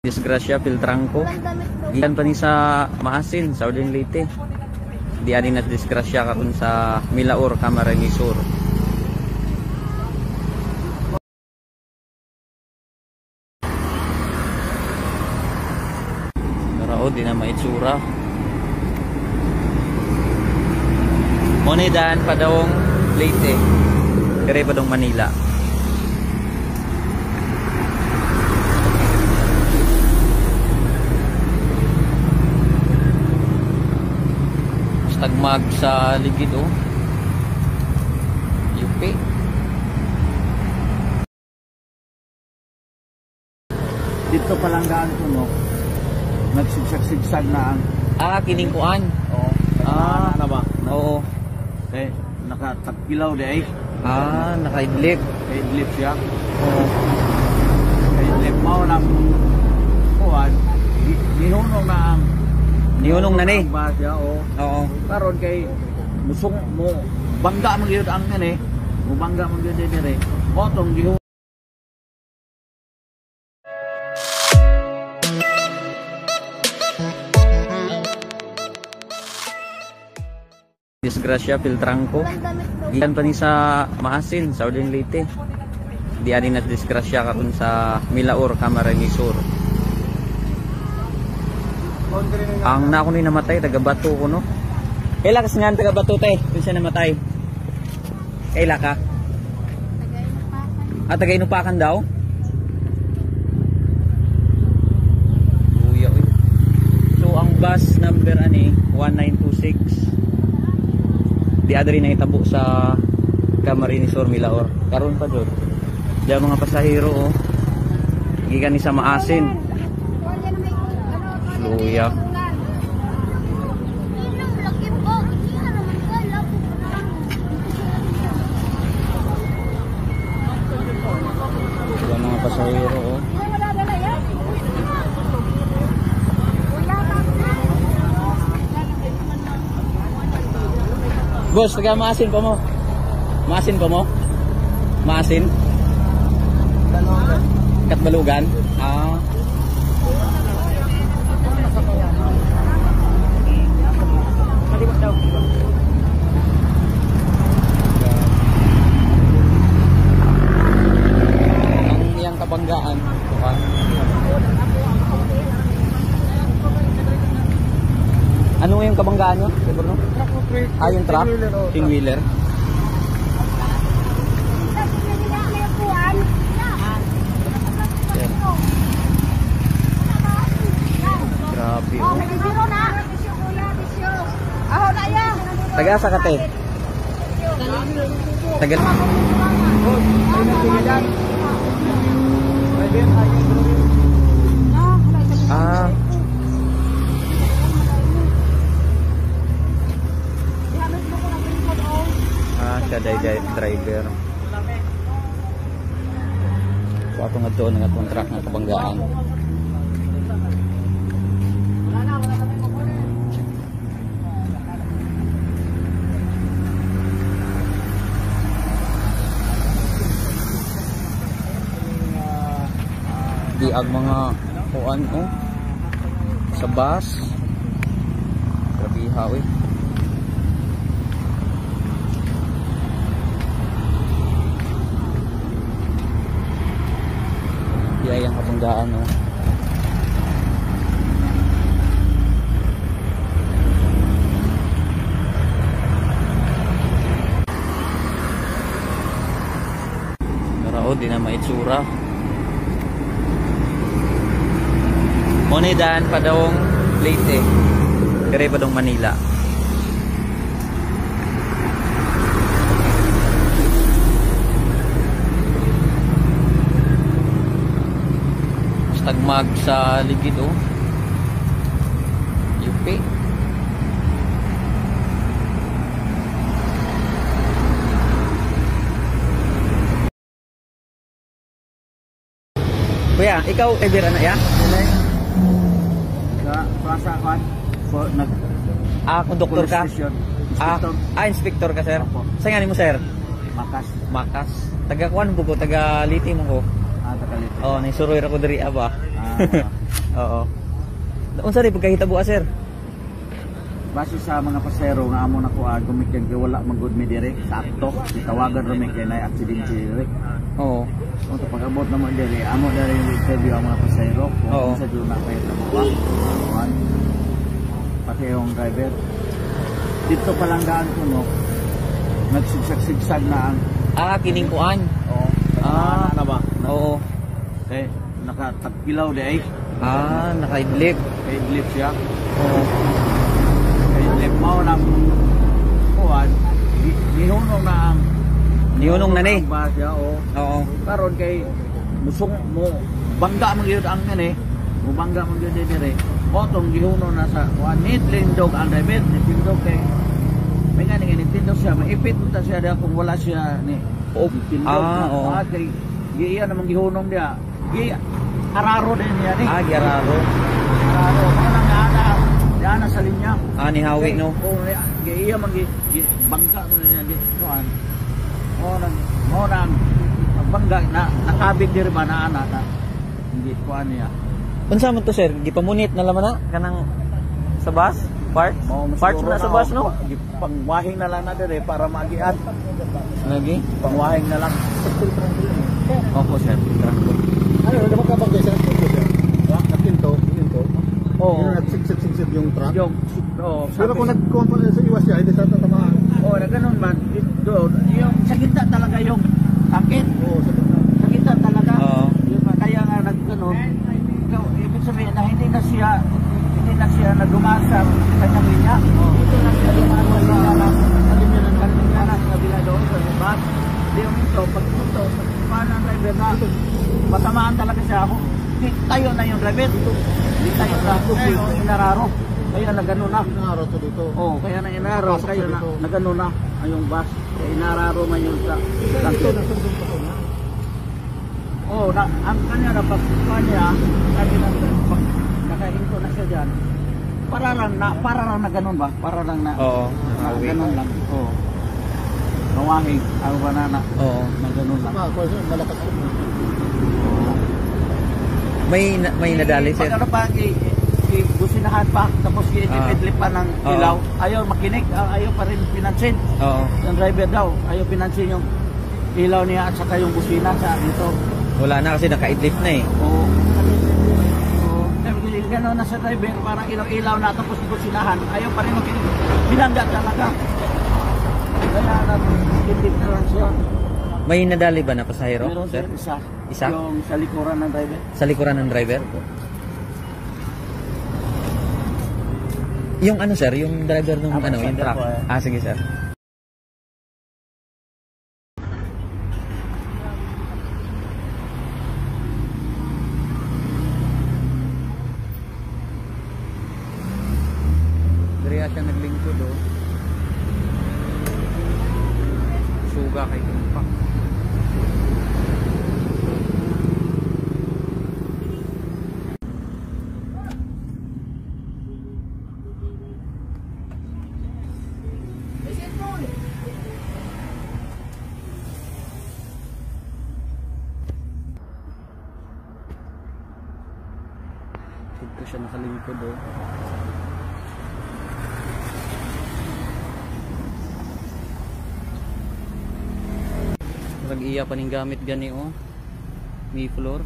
Disgrasya Filtrangco. Gikan pa ni sa Maasin, sa Southern Leyte. Di ani na disgrasya karon sa Milaor, Camarines Sur. Narao di na maitsura. Monedaan pa daong Leyte. Dire pa daong Manila. Tagmag sa ligid UP. Dito palanggaan ko nagsigsag-sigsag na ang kining kuan. Oo. Na ba? Oo. Eh nakatagpilaw di ay. Nakaidlip. Idlip siya. Oo. Idlip mao nang kuan. Nihunong na ang Nihunong na ni. Oo. Karon kay musong mo bangga man gyud ang ngani. Mo bangga man gyud dire. Mo tong gihunong. Disgrasya Filtrangco. Gikan pa ni sa Maasin, sa Southern Leyte. Di ani na disgrasya karon sa Milaor, Camarines Sur. Ang nako ni namatay taga Bato ko no. Kaila kas nga taga Bato te, kun siya namatay. Kaila ka? Taga Inupakan daw. Uya uy. So ang bus number ani 1926. Di adri na itabo sa Camarines Sur Milaor. Karon pa jud. Diya mga pasahero gikan ni sa Maasin. Luya. Yan mga pasahero Boss, taga Maasin pa mo? Maasin pa mo? Maasin? Katbalugan? Ang iyang kabanggaan. Ano yung kabanggaan nyo? Yung truck? King-wheeler? Grabe Taga sa kate? Taga siya driver. So ato nga doon nga itong truck ng kabanggaan. Di ang mga kuan sa bus. Grabe hawi. Di ang kabanggaan Narao di na maitsura. Monedaan pa daong Leyte. Dire pa daong Manila. Tagmag sa ligid UP. Kuya, ikaw ever na ya? Plaza kan konduktor ka? Inspector ka sir? Saan nga mo sir? Makas. Taga kuan mo ko, taga Liti mo ko. Taga Liti. Oh, naisuroy ra ko diri ba. Oo. Unsa rin pagkahitabo sir? Base sa mga pasero nga amo na ko gumikyan kay wala man good me dire sa akto itawagan ro mi kay na aksidente dire. Oo. Unto pag-abot naman dire amo dire yung interview ang mga pasero kung sa duna kay trabaho. Pati yung driver. Dito palanggaan ko no. Nagsigsag-sigsag na ang Kining kuan. oo. Na ba? Oo. Kay nakatagkilaw di ay. Nakaidlip. Kay idlip siya. Oo. Kay mao na kuan gihunong na ang Nihunong na ni. ba siya o Oo. karon kay musong mo bangga man gyud ang ngani mo bangga man gyud dire o tong gihunong na sa kuan nitindog ang driver nitindog kay may nga nitindog siya maipit ta siya da kung wala siya ni nitindog oo. kay giya namang gihunong dia araro din niya ni Gyararo. araro kanang ana diana sa linya. Ni Hawi no. Oo, iya man bangga mo na dito kuan. Mo nang bangga na nakabig diri ba na ana na hindi kuan niya. Unsa man to sir? Gipamunit na laman na kanang sa bus? Parts? Parts na sa bus no? Pangwahing na lang na diri para magian. Lagi? Pangwahing na lang. Opo sir. Ano, dapat ka bang sir? Nakinto. Oo. Nagsigsig yung truck. Yung Pero kung nagkuhan pa sa iwas siya, hindi sa tatamaan. oh, na ganun man. Doon, yung sa gitna talaga yung sakit. Oo, Sa gitna talaga. Oo. Yung kaya nga nagganon. Ibig sabihin na hindi na siya nagumasa sa kanyang linya. Dito na siya lumasa sa kalimyanan sa kabila doon sa bus. Di yung ito, pag ito, paano ang driver na matamaan talaga siya ako. Di tayo na yung driver. Di tayo na yung inararo. Kaya na gano'n na. Inaaraw to dito. Oo, kaya na inararo. Kaya na gano'n na yung bus. Kaya inararo man yun sa langkit. Oo, ang kanya na pagkuhan niya, sabi na nakahinto na siya dyan. Para lang na gano'n ba? Para lang na Oo. gano'n lang. Oo. Nawahing, ang banana. Oo. Na gano'n lang. Malakas ko. May nadali sir. Pag ano pa, businahan pa, tapos i-idlip pa ng ilaw. Ayaw makinig, ayaw pa rin pinansin. Oo. Yung driver daw, ayaw pinansin yung ilaw niya at saka yung busina sa dito. Wala na kasi nakaidlip na eh. Oo. Gano'n na sa driver, parang ilaw-ilaw na tapos businahan. Ayaw pa rin makinig. Binangga talaga. Kaya nag-idlip na lang siya. May nadali ba na pasahero Meron sir? isa. Isa? Yung sa likuran ng driver. Sa likuran ng driver? Yung ano sir, yung driver nung yung truck. Sige sir. Diriya siya naglingkod oh. Suga kay Tumpak. Dito siya nakalingkod oh. Nag-iya pa ning gamit gani oh. May floor.